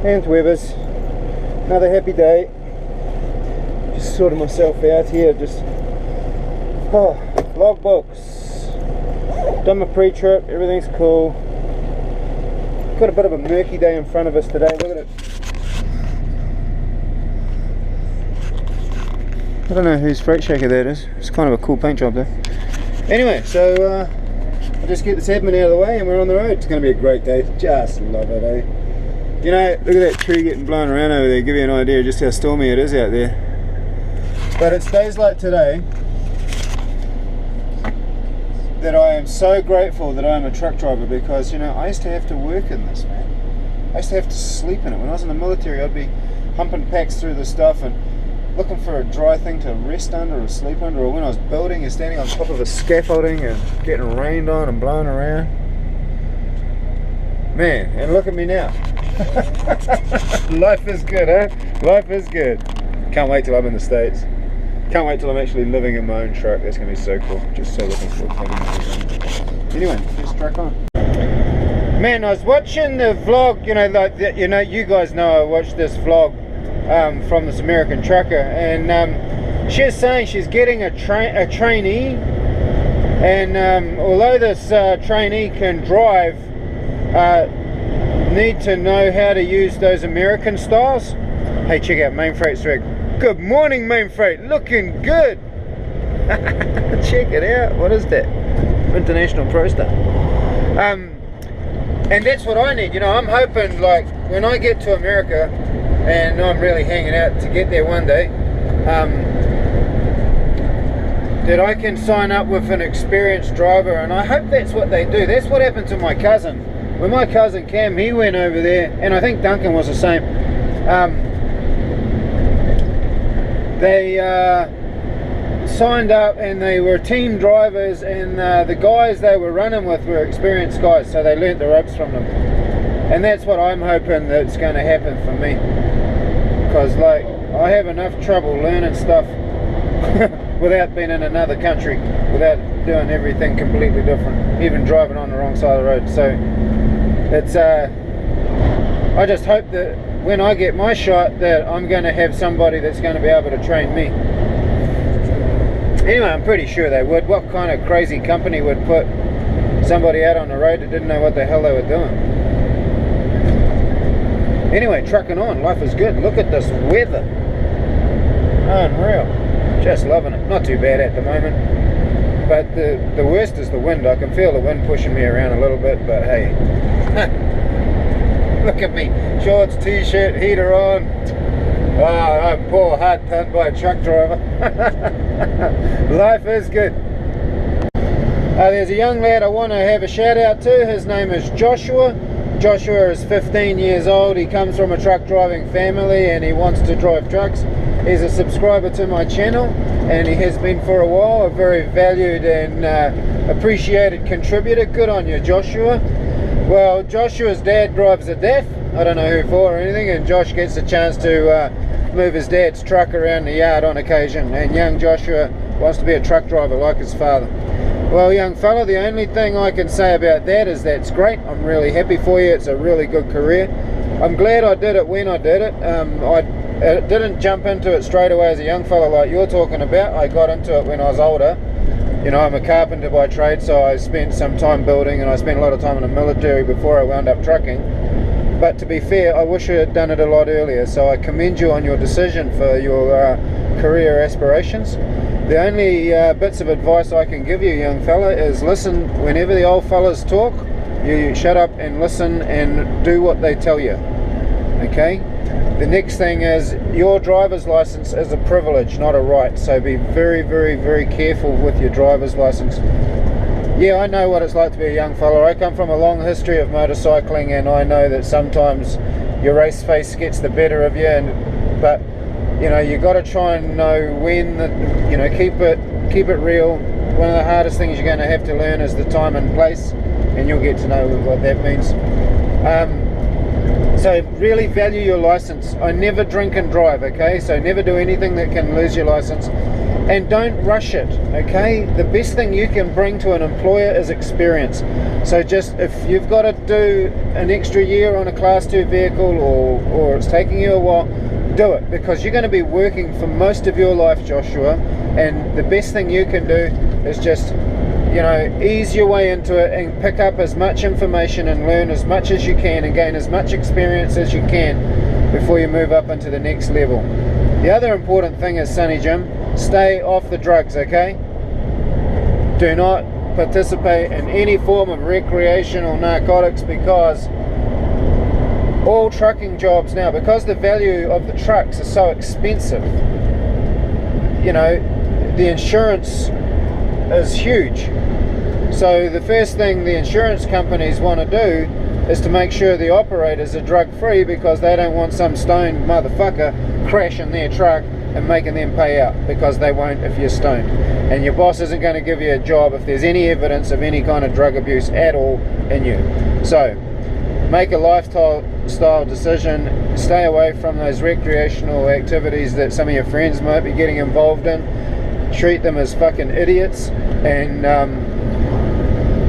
and Weathers. Another happy day. Just sorting myself out here, just log books. Done my pre-trip, everything's cool. Got a bit of a murky day in front of us today, look at it. I don't know whose freight shaker that is. It's kind of a cool paint job there. Anyway, so I'll just get this admin out of the way and we're on the road. It's going to be a great day. Just love it, eh? You know, look at that tree getting blown around over there. Give you an idea of just how stormy it is out there. But it's days like today that I am so grateful that I'm a truck driver, because, you know, I used to have to work in this, man. I used to have to sleep in it. When I was in the military, I'd be humping packs through the stuff and looking for a dry thing to rest under or sleep under, or when I was building and standing on top of a scaffolding and getting rained on and blown around. Man, and look at me now. Life is good, huh? Life is good. Can't wait till I'm in the States. Can't wait till I'm actually living in my own truck. That's going to be so cool. Just so looking forward to having it. Anyway, let's track on. Man, I was watching the vlog, you know, like, you know, you guys know I watched this vlog from this American trucker, and she was saying she's getting a trainee, and although this trainee can drive, need to know how to use those American styles. Hey, check out Main Freight's rig. Good morning, Main Freight, looking good. Check it out. What is that? International Pro Star. And that's what I need. You know, I'm hoping, like, when I get to America, and I'm really hanging out to get there one day, that I can sign up with an experienced driver, and I hope that's what they do. That's what happened to my cousin. When my cousin Cam, he went over there, and I think Duncan was the same, they signed up and they were team drivers, and the guys they were running with were experienced guys, so they learnt the ropes from them. And that's what I'm hoping that's going to happen for me, because, like, I have enough trouble learning stuff without being in another country, without doing everything completely different, even driving on the wrong side of the road. So it's I just hope that when I get my shot that I'm going to have somebody that's going to be able to train me. Anyway, I'm pretty sure they would. What kind of crazy company would put somebody out on the road that didn't know what the hell they were doing? Anyway, trucking on. Life is good. Look at this weather. Unreal. Just loving it. Not too bad at the moment. But the worst is the wind. I can feel the wind pushing me around a little bit, but hey. Look at me. Shorts, t-shirt, heater on. Oh, I'm poor hard done by a truck driver. Life is good. There's a young lad I want to have a shout out to. His name is Joshua. Joshua is 15 years old. He comes from a truck driving family and he wants to drive trucks. He's a subscriber to my channel, and he has been for a while. A very valued and appreciated contributor. Good on you, Joshua. Well, Joshua's dad drives a DAF. I don't know who for or anything, and Josh gets a chance to move his dad's truck around the yard on occasion, and young Joshua wants to be a truck driver like his father. Well, young fella, the only thing I can say about that is that's great. I'm really happy for you. It's a really good career. I'm glad I did it when I did it. I didn't jump into it straight away as a young fella like you're talking about. I got into it when I was older. You know, I'm a carpenter by trade, so I spent some time building, and I spent a lot of time in the military before I wound up trucking. But to be fair, I wish I had done it a lot earlier, so I commend you on your decision for your career aspirations. The only bits of advice I can give you, young fella, is listen. Whenever the old fellas talk, you shut up and listen and do what they tell you. Okay? The next thing is, your driver's license is a privilege, not a right, so be very, very, very careful with your driver's license. Yeah, I know what it's like to be a young fella. I come from a long history of motorcycling, and I know that sometimes your race face gets the better of you, but you know, you got to try and know when, you know, keep it real. One of the hardest things you're going to have to learn is the time and place, and you'll get to know what that means. So really value your license. I never drink and drive, okay? So never do anything that can lose your license. and don't rush it, okay? The best thing you can bring to an employer is experience. So just, if you've got to do an extra year on a class 2 vehicle, or it's taking you a while, do it, because you're going to be working for most of your life, Joshua, and the best thing you can do is just, you know, ease your way into it and pick up as much information and learn as much as you can and gain as much experience as you can before you move up into the next level. The other important thing is, Sonny Jim, stay off the drugs, okay? Do not participate in any form of recreational narcotics, because all trucking jobs now, because the value of the trucks is so expensive, you know, the insurance is huge. So the first thing the insurance companies want to do is to make sure the operators are drug free, because they don't want some stoned motherfucker crashing their truck and making them pay out, because they won't if you're stoned. And your boss isn't going to give you a job if there's any evidence of any kind of drug abuse at all in you. So make a lifestyle decision, stay away from those recreational activities that some of your friends might be getting involved in. Treat them as fucking idiots, and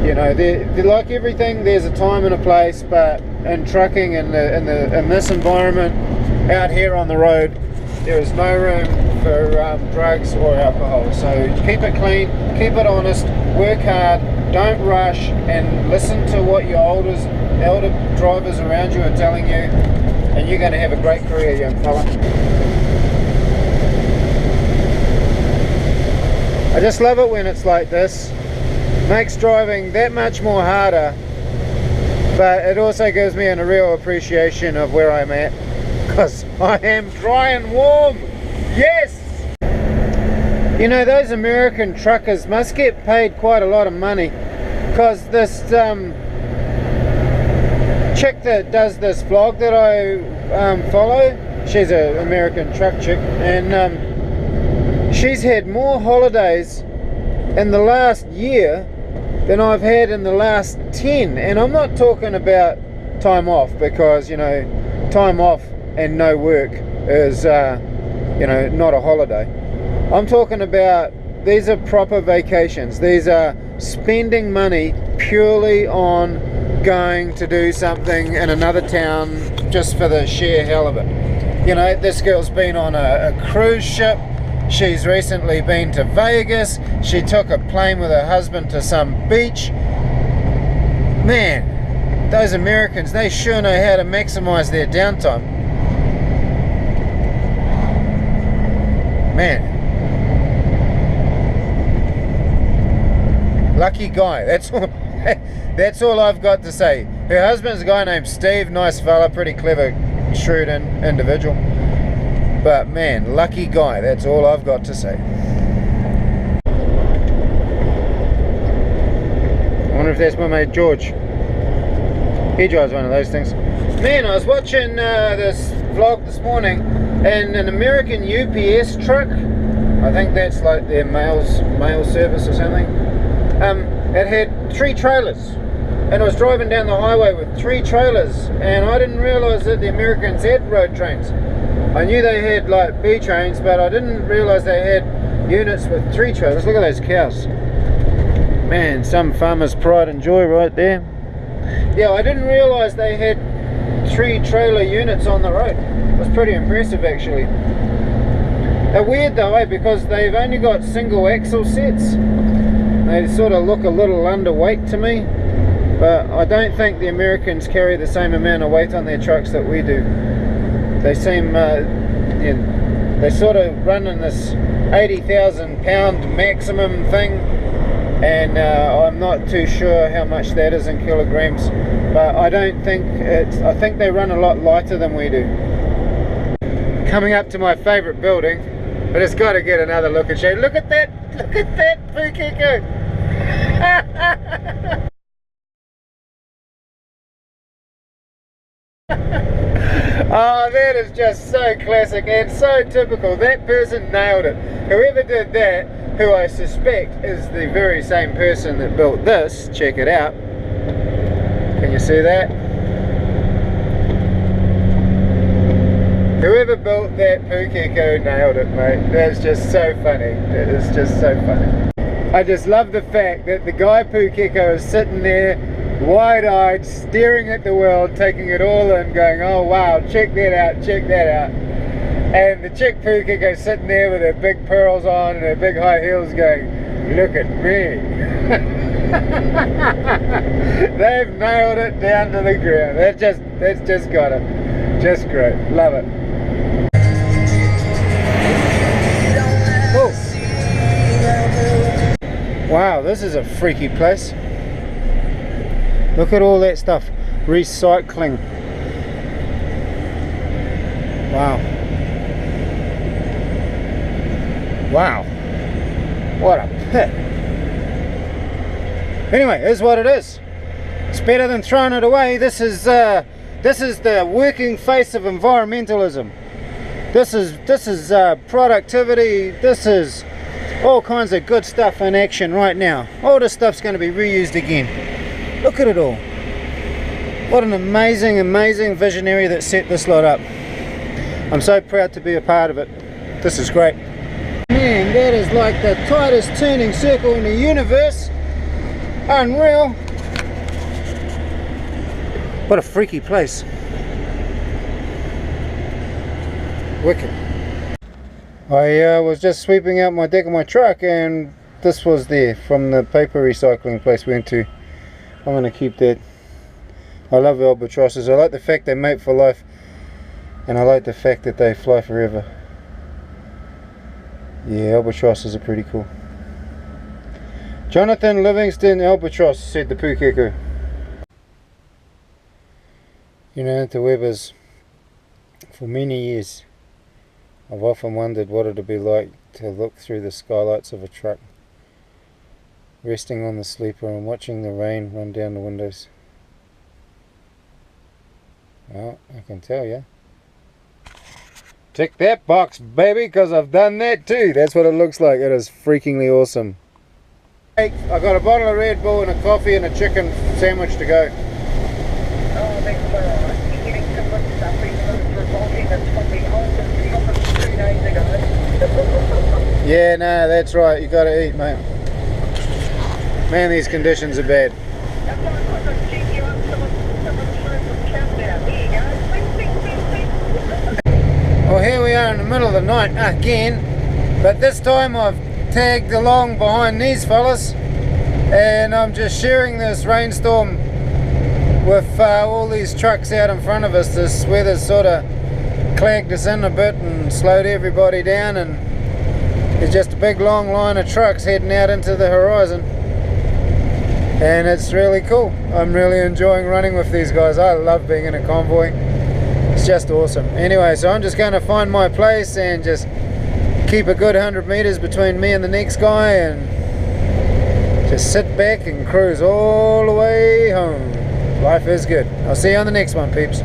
you know, they're like everything, there's a time and a place, but in trucking and in this environment out here on the road, there is no room for drugs or alcohol. So keep it clean, keep it honest, work hard, don't rush, and listen to what your elder drivers around you are telling you, and you're going to have a great career, young fella. I just love it when it's like this. Makes driving that much more harder, but it also gives me a real appreciation of where I'm at, because I am dry and warm. Yes! You know, those American truckers must get paid quite a lot of money, because this chick that does this vlog that I follow, she's an American truck chick, and she's had more holidays in the last year than I've had in the last 10. And I'm not talking about time off, because, you know, time off and no work is you know, not a holiday. I'm talking about, these are proper vacations. These are spending money purely on going to do something in another town just for the sheer hell of it. You know, this girl's been on a cruise ship. She's recently been to Vegas. She took a plane with her husband to some beach. Man, those Americans, they sure know how to maximize their downtime. Man. Lucky guy. That's all I've got to say. Her husband's a guy named Steve. Nice fella, pretty clever, shrewd individual. But man, lucky guy, that's all I've got to say. I wonder if that's my mate George. He drives one of those things. Man, I was watching this vlog this morning, and an American UPS truck, I think that's like their mail service or something, it had 3 trailers, and I was driving down the highway with 3 trailers, and I didn't realise that the Americans had road trains. I knew they had like B trains, but I didn't realise they had units with 3 trailers. Look at those cows. Man, some farmer's pride and joy right there. Yeah, I didn't realise they had 3 trailer units on the road. It was pretty impressive, actually. They're weird though, eh? Because they've only got single axle sets. They sort of look a little underweight to me, but I don't think the Americans carry the same amount of weight on their trucks that we do. They seem, they sort of run in this 80,000 pound maximum thing, and I'm not too sure how much that is in kilograms, but I don't think I think they run a lot lighter than we do. Coming up to my favourite building, but it's got to get another look and show. Look at that Pukeko. Oh, that is just so classic and so typical. That person nailed it. Whoever did that, who I suspect is the very same person that built this, check it out. Can you see that? Whoever built that Pukeko nailed it, mate. That's just so funny. It is just so funny. I just love the fact that the guy Pukeko is sitting there wide-eyed, staring at the world, taking it all in, going, oh wow, check that out, check that out. And the chick Pukeko sitting there with her big pearls on and her big high heels going, look at me. They've nailed it down to the ground. That's just got it. Just great. Love it. Oh. Wow, this is a freaky place. Look at all that stuff. Recycling. Wow. Wow. What a pit. Anyway, here's what it is. It's better than throwing it away. This is the working face of environmentalism. This is productivity. This is all kinds of good stuff in action right now. All this stuff's going to be reused again. Look at it all. What an amazing, amazing visionary that set this lot up. I'm so proud to be a part of it. This is great. Man, that is like the tightest turning circle in the universe. Unreal. What a freaky place. Wicked. I was just sweeping out my deck of my truck and this was there from the paper recycling place we went to. I'm going to keep that. I love albatrosses. I like the fact they mate for life and I like the fact that they fly forever. Yeah, albatrosses are pretty cool. Jonathan Livingston albatross, said the Pukeko. You know, to Webbers, for many years I've often wondered what it would be like to look through the skylights of a truck, resting on the sleeper and watching the rain run down the windows. Well, I can tell you. Tick that box, baby, because I've done that too. That's what it looks like. It is freakingly awesome. Hey, I got a bottle of Red Bull and a coffee and a chicken sandwich to go. Oh, that's alright. You're getting some good stuff, even though it's revolting. It's probably older from 2 days ago. Yeah, no, that's right. You got to eat, mate. Man, these conditions are bad. That's why I couldn't check you up some countdown. There you go. Bing, bing, bing, bing. Well, here we are in the middle of the night again, but this time I've tagged along behind these fellas and I'm just sharing this rainstorm with all these trucks out in front of us. This weather's sort of clagged us in a bit and slowed everybody down, and there's just a big long line of trucks heading out into the horizon and it's really cool. I'm really enjoying running with these guys. I love being in a convoy. It's just awesome. Anyway, so I'm just going to find my place and just keep a good 100 meters between me and the next guy and just sit back and cruise all the way home. Life is good. I'll see you on the next one, peeps.